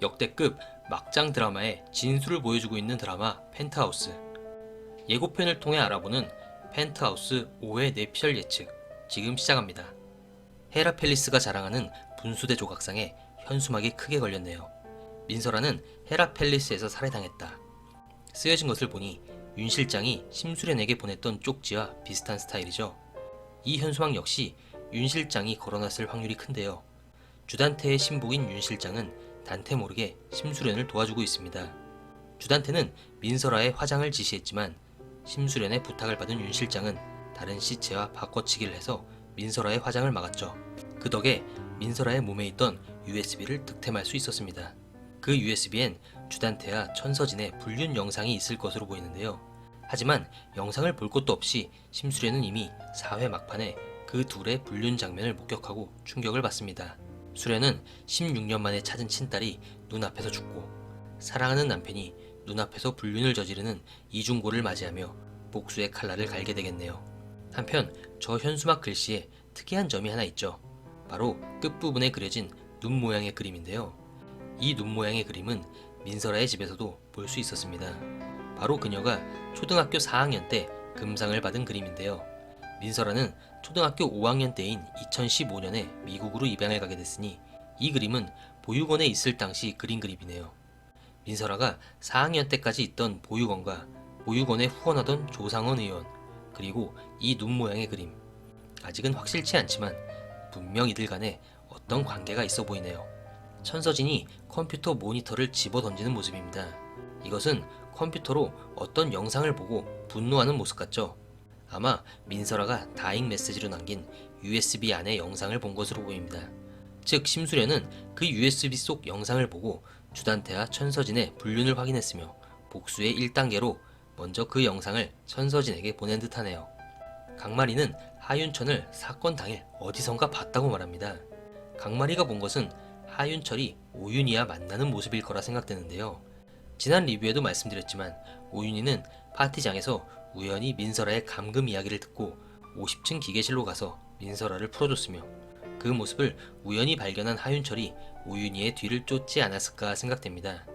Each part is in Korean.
역대급 막장 드라마의 진수를 보여주고 있는 드라마 펜트하우스. 예고편을 통해 알아보는 펜트하우스 5회 뇌피셜 예측 지금 시작합니다. 헤라 팰리스가 자랑하는 분수대 조각상에 현수막이 크게 걸렸네요. 민설아는 헤라 팰리스에서 살해당했다. 쓰여진 것을 보니 윤 실장이 심수련에게 보냈던 쪽지와 비슷한 스타일이죠. 이 현수막 역시 윤 실장이 걸어놨을 확률이 큰데요. 주단태의 신복인 윤 실장은 단테 모르게 심수련을 도와주고 있습니다. 주단태는 민설아의 화장을 지시했지만 심수련의 부탁을 받은 윤 실장은 다른 시체와 바꿔치기를 해서 민설아의 화장을 막았죠. 그 덕에 민설아의 몸에 있던 USB를 득템할 수 있었습니다. 그 USB엔 주단태와 천서진의 불륜 영상이 있을 것으로 보이는데요. 하지만 영상을 볼 것도 없이 심수련은 이미 4회 막판에 그 둘의 불륜 장면을 목격하고 충격을 받습니다. 수련은 16년 만에 찾은 친딸이 눈앞에서 죽고 사랑하는 남편이 눈앞에서 불륜을 저지르는 이중고를 맞이하며 복수의 칼날을 갈게 되겠네요. 한편 저 현수막 글씨에 특이한 점이 하나 있죠. 바로 끝부분에 그려진 눈 모양의 그림인데요. 이 눈 모양의 그림은 민설아의 집에서도 볼 수 있었습니다. 바로 그녀가 초등학교 4학년 때 금상을 받은 그림인데요. 민설아는 초등학교 5학년 때인 2015년에 미국으로 입양을 가게 됐으니 이 그림은 보육원에 있을 당시 그린 그림이네요. 민설아가 4학년 때까지 있던 보육원과 보육원에 후원하던 조상원 의원, 그리고 이 눈 모양의 그림. 아직은 확실치 않지만 분명 이들 간에 어떤 관계가 있어 보이네요. 천서진이 컴퓨터 모니터를 집어 던지는 모습입니다. 이것은 컴퓨터로 어떤 영상을 보고 분노하는 모습 같죠? 아마 민설아가 다잉 메시지로 남긴 USB 안의 영상을 본 것으로 보입니다. 즉 심수련은 그 USB 속 영상을 보고 주단태와 천서진의 불륜을 확인했으며 복수의 1단계로 먼저 그 영상을 천서진에게 보낸 듯하네요. 강마리는 하윤천을 사건 당일 어디선가 봤다고 말합니다. 강마리가 본 것은 하윤철이 오윤희와 만나는 모습일 거라 생각되는데요. 지난 리뷰에도 말씀드렸지만 오윤희는 파티장에서 우연히 민설아의 감금 이야기를 듣고 50층 기계실로 가서 민설아를 풀어줬으며 그 모습을 우연히 발견한 하윤철이 오윤희의 뒤를 쫓지 않았을까 생각됩니다.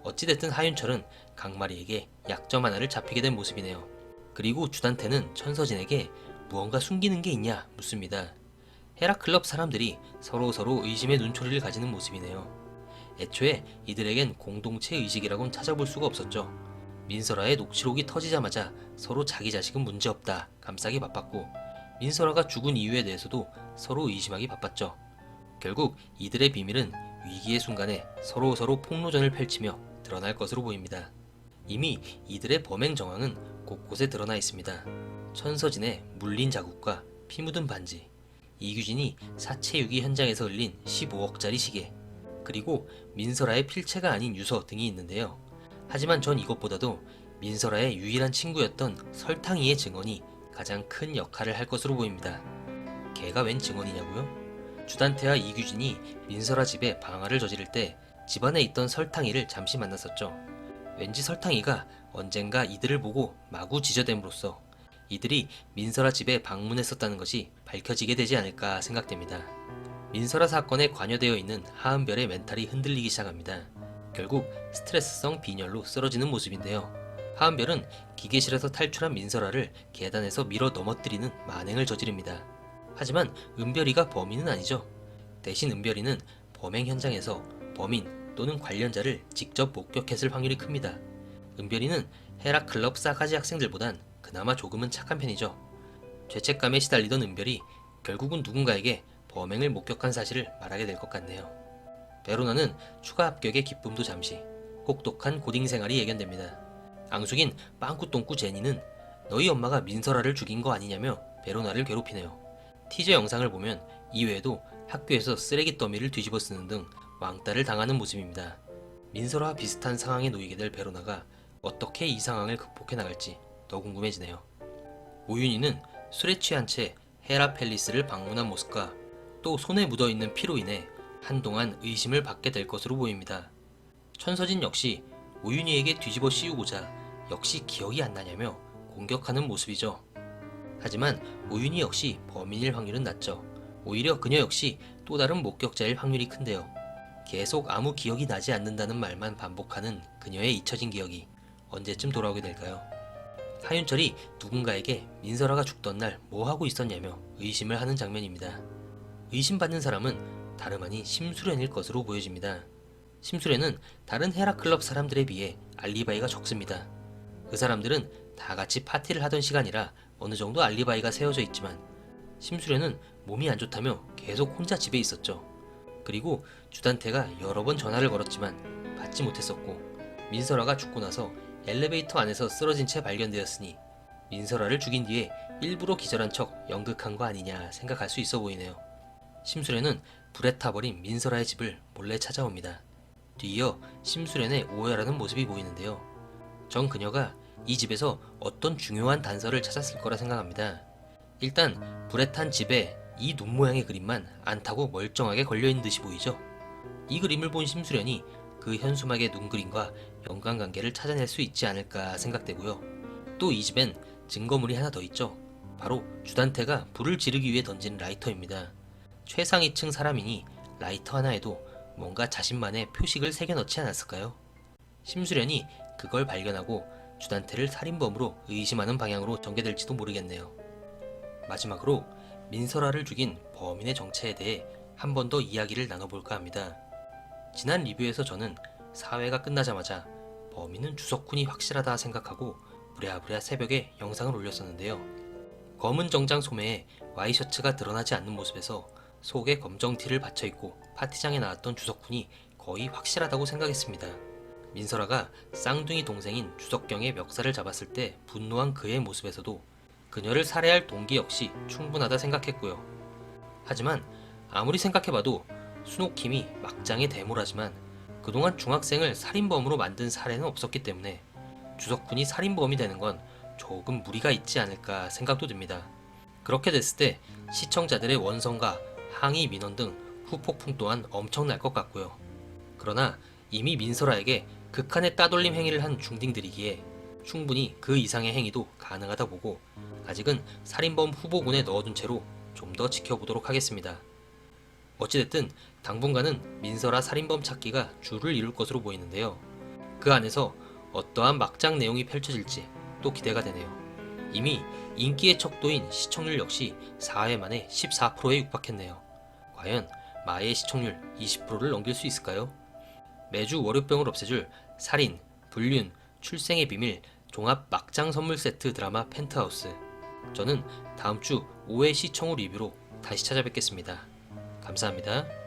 어찌됐든 하윤철은 강마리에게 약점 하나를 잡히게 된 모습이네요. 그리고 주단태는 천서진에게 무언가 숨기는 게 있냐 묻습니다. 헤라클럽 사람들이 서로 의심의 눈초리를 가지는 모습이네요. 애초에 이들에겐 공동체 의식이라곤 찾아볼 수가 없었죠. 민설아의 녹취록이 터지자마자 서로 자기 자식은 문제없다 감싸기 바빴고 민설아가 죽은 이유에 대해서도 서로 의심하기 바빴죠. 결국 이들의 비밀은 위기의 순간에 서로 폭로전을 펼치며 드러날 것으로 보입니다. 이미 이들의 범행 정황은 곳곳에 드러나 있습니다. 천서진의 물린 자국과 피 묻은 반지, 이규진이 사체 유기 현장에서 흘린 15억짜리 시계, 그리고 민설아의 필체가 아닌 유서 등이 있는데요. 하지만 전 이것보다도 민설아의 유일한 친구였던 설탕이의 증언이 가장 큰 역할을 할 것으로 보입니다. 걔가 웬 증언이냐고요? 주단태와 이규진이 민설아 집에 방화를 저지를 때 집안에 있던 설탕이를 잠시 만났었죠. 왠지 설탕이가 언젠가 이들을 보고 마구 지저댐으로써 이들이 민설아 집에 방문했었다는 것이 밝혀지게 되지 않을까 생각됩니다. 민설아 사건에 관여되어 있는 하은별의 멘탈이 흔들리기 시작합니다. 결국 스트레스성 빈혈로 쓰러지는 모습인데요. 하은별은 기계실에서 탈출한 민설아를 계단에서 밀어 넘어뜨리는 만행을 저지릅니다. 하지만 은별이가 범인은 아니죠. 대신 은별이는 범행 현장에서 범인 또는 관련자를 직접 목격했을 확률이 큽니다. 은별이는 헤라클럽 싸가지 학생들보단 그나마 조금은 착한 편이죠. 죄책감에 시달리던 은별이 결국은 누군가에게 범행을 목격한 사실을 말하게 될 것 같네요. 베로나는 추가 합격의 기쁨도 잠시, 혹독한 고딩 생활이 예견됩니다. 앙숙인 빵꾸똥꾸 제니는 너희 엄마가 민설아를 죽인 거 아니냐며 베로나를 괴롭히네요. 티저 영상을 보면 이외에도 학교에서 쓰레기 더미를 뒤집어 쓰는 등 왕따를 당하는 모습입니다. 민설아와 비슷한 상황에 놓이게 될 베로나가 어떻게 이 상황을 극복해 나갈지 더 궁금해지네요. 오윤희는 술에 취한 채 헤라 팰리스를 방문한 모습과 또 손에 묻어있는 피로 인해 한동안 의심을 받게 될 것으로 보입니다. 천서진 역시 오윤희에게 뒤집어 씌우고자 역시 기억이 안 나냐며 공격하는 모습이죠. 하지만 오윤희 역시 범인일 확률은 낮죠. 오히려 그녀 역시 또 다른 목격자일 확률이 큰데요. 계속 아무 기억이 나지 않는다는 말만 반복하는 그녀의 잊혀진 기억이 언제쯤 돌아오게 될까요? 하윤철이 누군가에게 민설아가 죽던 날 뭐 하고 있었냐며 의심을 하는 장면입니다. 의심받는 사람은 다름 아닌 심수련일 것으로 보여집니다. 심수련은 다른 헤라클럽 사람들에 비해 알리바이가 적습니다. 그 사람들은 다 같이 파티를 하던 시간이라 어느 정도 알리바이가 세워져 있지만 심수련은 몸이 안 좋다며 계속 혼자 집에 있었죠. 그리고 주단태가 여러 번 전화를 걸었지만 받지 못했었고 민설아가 죽고 나서 엘리베이터 안에서 쓰러진 채 발견되었으니 민설아를 죽인 뒤에 일부러 기절한 척 연극한 거 아니냐 생각할 수 있어 보이네요. 심수련은 불에 타버린 민설아의 집을 몰래 찾아옵니다. 뒤이어 심수련의 오열하는 모습이 보이는데요. 전 그녀가 이 집에서 어떤 중요한 단서를 찾았을 거라 생각합니다. 일단 불에 탄 집에 이 눈 모양의 그림만 안 타고 멀쩡하게 걸려있는 듯이 보이죠. 이 그림을 본 심수련이 그 현수막의 눈 그림과 연관관계를 찾아낼 수 있지 않을까 생각되고요. 또 이 집엔 증거물이 하나 더 있죠. 바로 주단태가 불을 지르기 위해 던진 라이터입니다. 최상위층 사람이니 라이터 하나에도 뭔가 자신만의 표식을 새겨넣지 않았을까요? 심수련이 그걸 발견하고 주단태를 살인범으로 의심하는 방향으로 전개될지도 모르겠네요. 마지막으로 민설아를 죽인 범인의 정체에 대해 한 번 더 이야기를 나눠볼까 합니다. 지난 리뷰에서 저는 사회가 끝나자마자 범인은 주석훈이 확실하다 생각하고 부랴부랴 새벽에 영상을 올렸었는데요. 검은 정장 소매에 와이셔츠가 드러나지 않는 모습에서 속에 검정 티를 받쳐입고 파티장에 나왔던 주석훈이 거의 확실하다고 생각했습니다. 민설아가 쌍둥이 동생인 주석경의 멱살을 잡았을 때 분노한 그의 모습에서도 그녀를 살해할 동기 역시 충분하다 생각했고요. 하지만 아무리 생각해봐도 순옥킴이 막장의 대모라지만 그동안 중학생을 살인범으로 만든 사례는 없었기 때문에 주석훈이 살인범이 되는 건 조금 무리가 있지 않을까 생각도 듭니다. 그렇게 됐을 때 시청자들의 원성과 항의 민원 등 후폭풍 또한 엄청날 것 같고요. 그러나 이미 민설아에게 극한의 따돌림 행위를 한 중딩들이기에 충분히 그 이상의 행위도 가능하다 보고 아직은 살인범 후보군에 넣어둔 채로 좀 더 지켜보도록 하겠습니다. 어찌됐든 당분간은 민설아 살인범 찾기가 줄을 이룰 것으로 보이는데요. 그 안에서 어떠한 막장 내용이 펼쳐질지 또 기대가 되네요. 이미 인기의 척도인 시청률 역시 4회 만에 14%에 육박했네요. 과연 마의 시청률 20%를 넘길 수 있을까요? 매주 월요병을 없애줄 살인, 불륜, 출생의 비밀, 종합 막장 선물 세트 드라마 펜트하우스. 저는 다음 주 5회 시청 후 리뷰로 다시 찾아뵙겠습니다. 감사합니다.